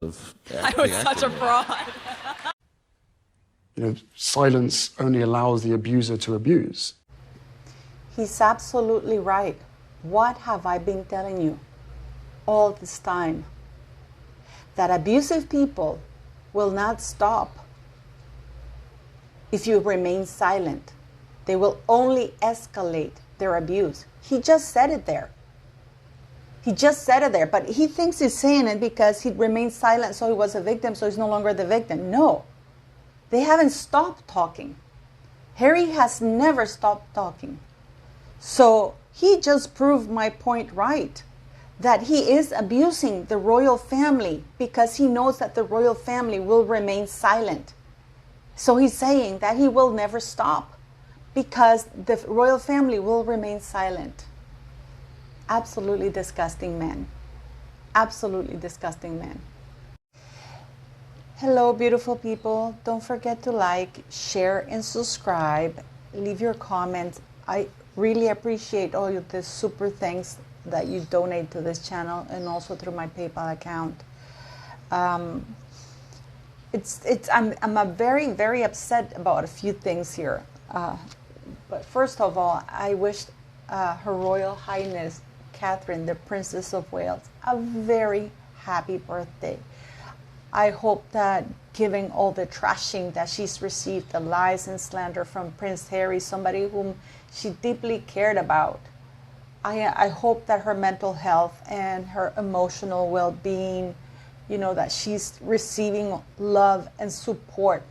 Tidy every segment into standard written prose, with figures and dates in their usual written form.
I was such a fraud. Silence only allows the abuser to abuse. He's absolutely right. What have I been telling you all this time? That abusive people will not stop if you remain silent. They will only escalate their abuse. He just said it there. He just said it there, but he thinks he's saying it because he remained silent, so he was a victim, so he's no longer the victim. No, they haven't stopped talking. Harry has never stopped talking. So he just proved my point right, that he is abusing the royal family because he knows that the royal family will remain silent. So he's saying that he will never stop because the royal family will remain silent. Absolutely disgusting man. Absolutely disgusting man. Hello, beautiful people. Don't forget to like, share, and subscribe. Leave your comments. I really appreciate all of the super thanks that you donate to this channel and also through my PayPal account. I'm very, very upset about a few things here. But first of all, I wish Her Royal Highness Catherine, the Princess of Wales, a very happy birthday. I hope that given all the trashing that she's received, the lies and slander from Prince Harry, somebody whom she deeply cared about, I hope that her mental health and her emotional well-being, that she's receiving love and support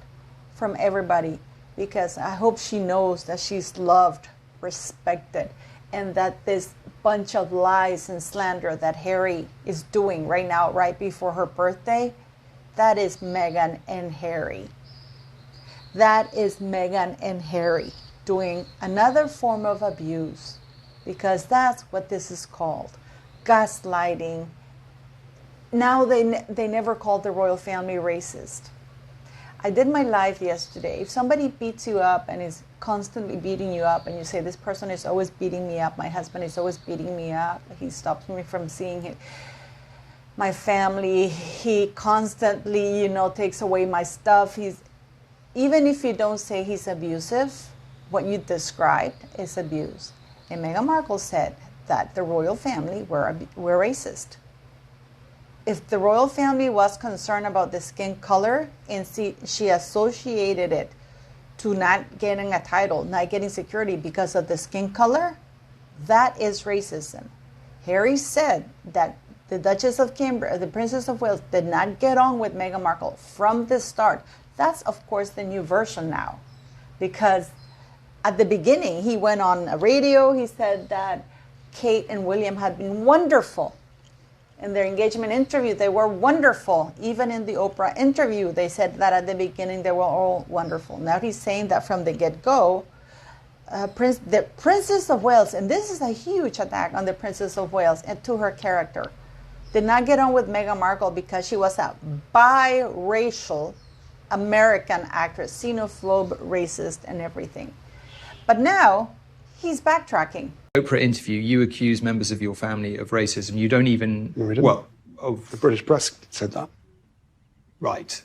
from everybody, because I hope she knows that she's loved, respected, and that this bunch of lies and slander that Harry is doing right now, right before her birthday, that is Meghan and Harry. That is Meghan and Harry doing another form of abuse, because that's what this is called, gaslighting. Now they never called the royal family racist. I did my live yesterday. If somebody beats you up and is constantly beating you up, and you say, this person is always beating me up, my husband is always beating me up, he stops me from seeing my family, he constantly, takes away my stuff. Even if you don't say he's abusive, what you described is abuse. And Meghan Markle said that the royal family were racist. If the royal family was concerned about the skin color and she associated it to not getting a title, not getting security because of the skin color, that is racism. Harry said that the Duchess of Cambridge, the Princess of Wales, did not get on with Meghan Markle from the start. That's, of course, the new version now. Because at the beginning, he went on a radio, he said that Kate and William had been wonderful. In their engagement interview, they were wonderful. Even in the Oprah interview, they said that at the beginning they were all wonderful. Now he's saying that from the get-go, the Princess of Wales, and this is a huge attack on the Princess of Wales and to her character, did not get on with Meghan Markle because she was a biracial American actress, xenophobe, racist, and everything. But now he's backtracking. Oprah interview, you accuse members of your family of racism. You don't even... No, we didn't. The British press said that. Right.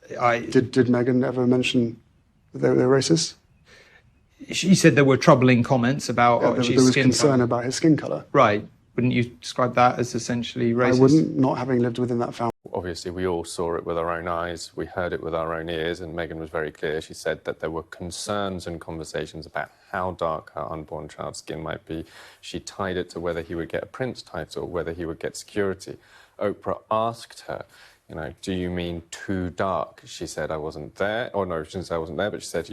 Did Meghan ever mention that they were racist? She said there were troubling comments about... Yeah, there was concern about his skin colour. Right. Wouldn't you describe that as essentially racist? I wouldn't, not having lived within that family. Obviously, we all saw it with our own eyes. We heard it with our own ears, and Meghan was very clear. She said that there were concerns and conversations about how dark her unborn child's skin might be. She tied it to whether he would get a prince title, whether he would get security. Oprah asked her, do you mean too dark? She said, I wasn't there. Or no, she didn't say I wasn't there, but she said,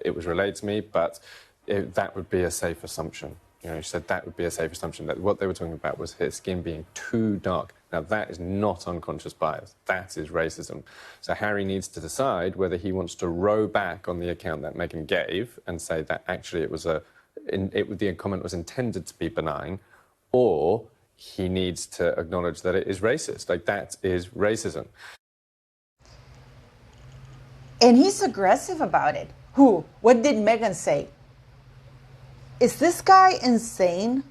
it was relayed to me, but that would be a safe assumption. She said that would be a safe assumption, that what they were talking about was his skin being too dark. Now, that is not unconscious bias. That is racism. So Harry needs to decide whether he wants to row back on the account that Meghan gave and say that actually the comment was intended to be benign, or he needs to acknowledge that it is racist. Like, that is racism. And he's aggressive about it. Who? What did Meghan say? Is this guy insane?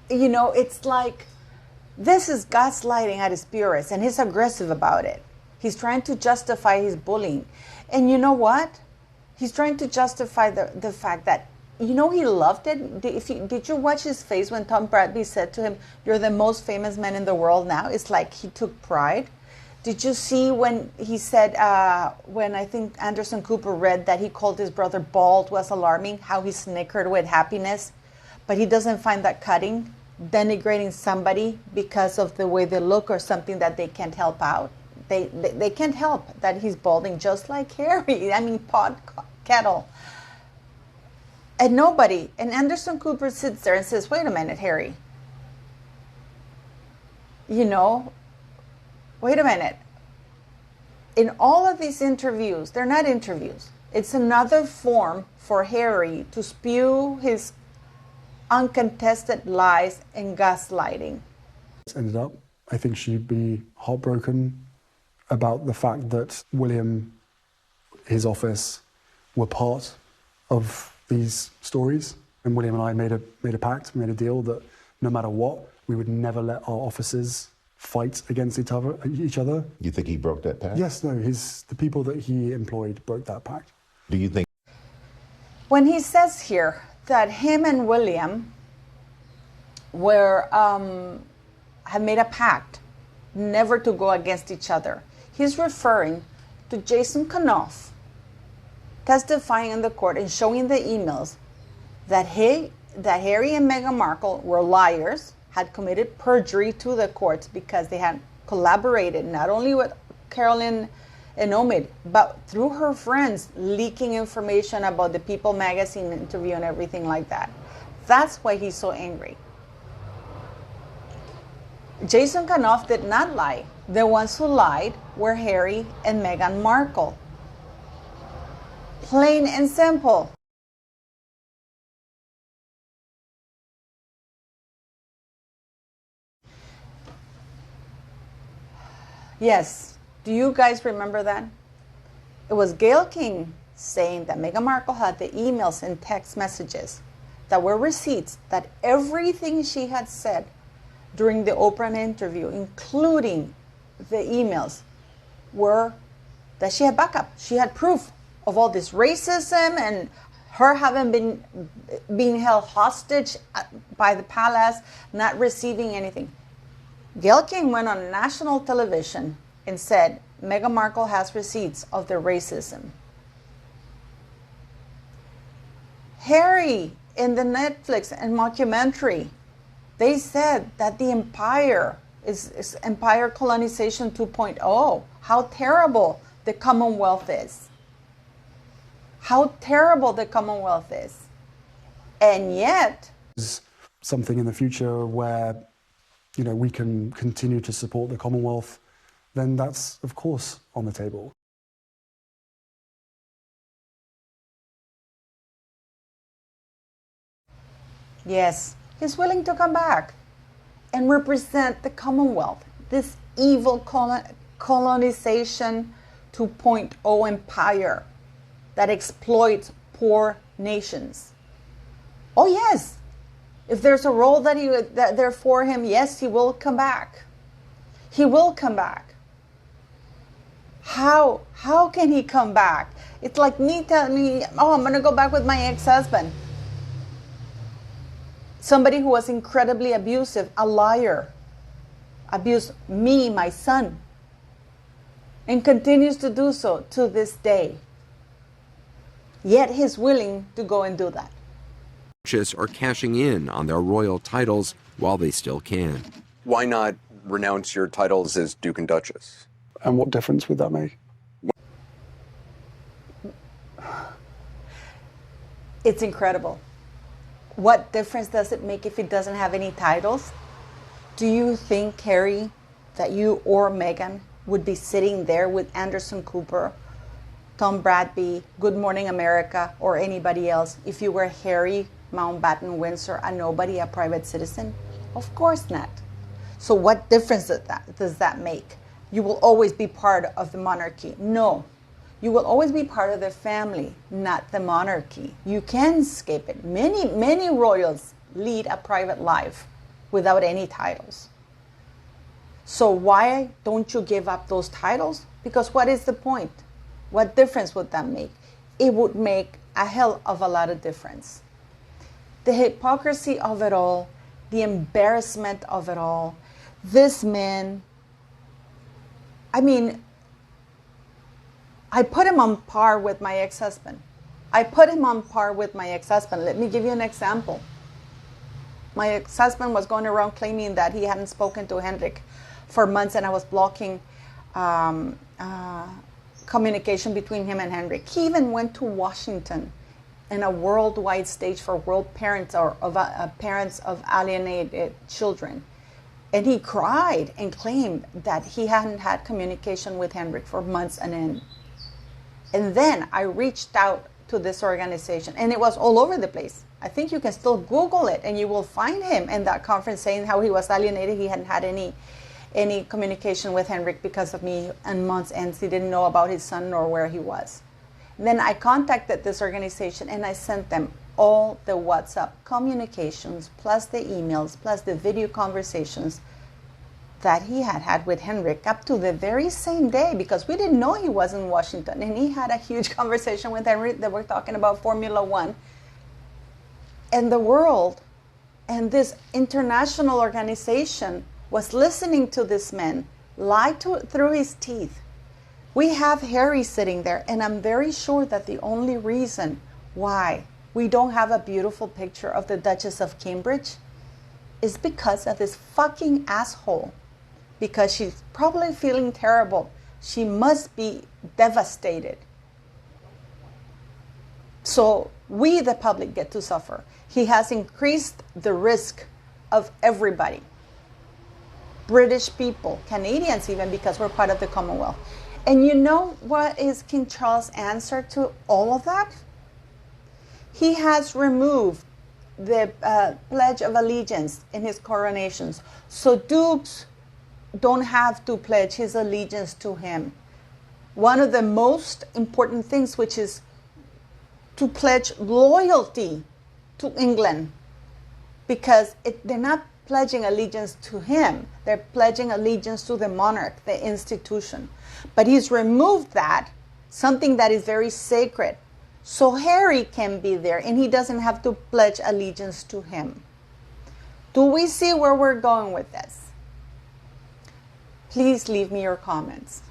It's like This is gaslighting at its purest, and he's aggressive about it. He's trying to justify his bullying. And you know what? He's trying to justify the fact that, you know, he loved it. Did you watch his face when Tom Bradby said to him, "You're the most famous man in the world now"? It's like he took pride. Did you see when he said, when I think Anderson Cooper read that he called his brother bald was alarming, how he snickered with happiness, but he doesn't find that cutting, denigrating somebody because of the way they look or something that they can't help out. They can't help that he's balding, just like Harry. I mean, pot kettle. And nobody, and Anderson Cooper sits there and says, "Wait a minute, Harry. You know, wait a minute. In all of these interviews," they're not interviews. It's another form for Harry to spew his uncontested lies and gaslighting. Ended up, I think she'd be heartbroken about the fact that William, his office, were part of these stories. And William and I made a pact, made a deal that no matter what, we would never let our offices fight against each other. You think he broke that pact? Yes, no, the people that he employed broke that pact. Do you think? When he says here that him and William have made a pact never to go against each other, he's referring to Jason Kanoff testifying in the court and showing the emails that Harry and Meghan Markle were liars, had committed perjury to the courts because they had collaborated not only with Carolyn and Omid, but through her friends leaking information about the People magazine interview and everything like that. That's why he's so angry. Jason Kanoff did not lie. The ones who lied were Harry and Meghan Markle. Plain and simple. Yes. Do you guys remember that? It was Gayle King saying that Meghan Markle had the emails and text messages that were receipts, that everything she had said during the Oprah interview, including the emails, were that she had backup. She had proof of all this racism and her having being held hostage by the palace, not receiving anything. Gayle King went on national television and said Meghan Markle has receipts of the racism. Harry, in the Netflix and mockumentary, they said that the empire is empire colonization 2.0. How terrible the Commonwealth is. How terrible the Commonwealth is. And yet, something in the future where, you know, we can continue to support the Commonwealth, then that's, of course, on the table. yes, he's willing to come back and represent the Commonwealth, this evil colonization 2.0 empire that exploits poor nations. Oh yes, if there's a role that they're for him, yes, he will come back. He will come back. How can he come back? It's like me telling me, "Oh, I'm going to go back with my ex-husband." Somebody who was incredibly abusive, a liar, abused me, my son, and continues to do so to this day. Yet he's willing to go and do that. Are cashing in on their royal titles while they still can. Why not renounce your titles as Duke and Duchess? And what difference would that make? It's incredible. What difference does it make if he doesn't have any titles? Do you think, Harry, that you or Meghan would be sitting there with Anderson Cooper, Tom Bradby, Good Morning America, or anybody else if you were Harry Mountbatten Windsor, a nobody, a private citizen? Of course not. So what difference does that make? You will always be part of the monarchy. No, you will always be part of the family, not the monarchy. You can escape it. Many royals lead a private life without any titles. So why don't you give up those titles? Because what is the point? What difference would that make? It would make a hell of a lot of difference. The hypocrisy of it all, the embarrassment of it all, this man, I mean, I put him on par with my ex-husband. Let me give you an example. My ex-husband was going around claiming that he hadn't spoken to Henrik for months, and I was blocking communication between him and Henrik. He even went to Washington in a worldwide stage for world parents or of parents of alienated children. And he cried and claimed that he hadn't had communication with Henrik for months on end. And then I reached out to this organization, and it was all over the place. I think you can still Google it, and you will find him in that conference saying how he was alienated. He hadn't had any communication with Henrik because of me and months, and he didn't know about his son nor where he was. Then I contacted this organization, and I sent them all the WhatsApp communications, plus the emails, plus the video conversations that he had had with Henrik up to the very same day, because we didn't know he was in Washington. And he had a huge conversation with Henrik that we're talking about Formula One. And the world and this international organization was listening to this man lie through his teeth. We have Harry sitting there, and I'm very sure that the only reason why we don't have a beautiful picture of the Duchess of Cambridge is because of this fucking asshole. Because she's probably feeling terrible. She must be devastated. So we, the public, get to suffer. He has increased the risk of everybody. British people, Canadians even, because we're part of the Commonwealth. And you know what is King Charles' answer to all of that? He has removed the Pledge of Allegiance in his coronations. So dukes don't have to pledge his allegiance to him. One of the most important things, which is to pledge loyalty to England, because they're not pledging allegiance to him, they're pledging allegiance to the monarch, the institution. But he's removed that, something that is very sacred, so Harry can be there and he doesn't have to pledge allegiance to him. Do we see where we're going with this? Please leave me your comments.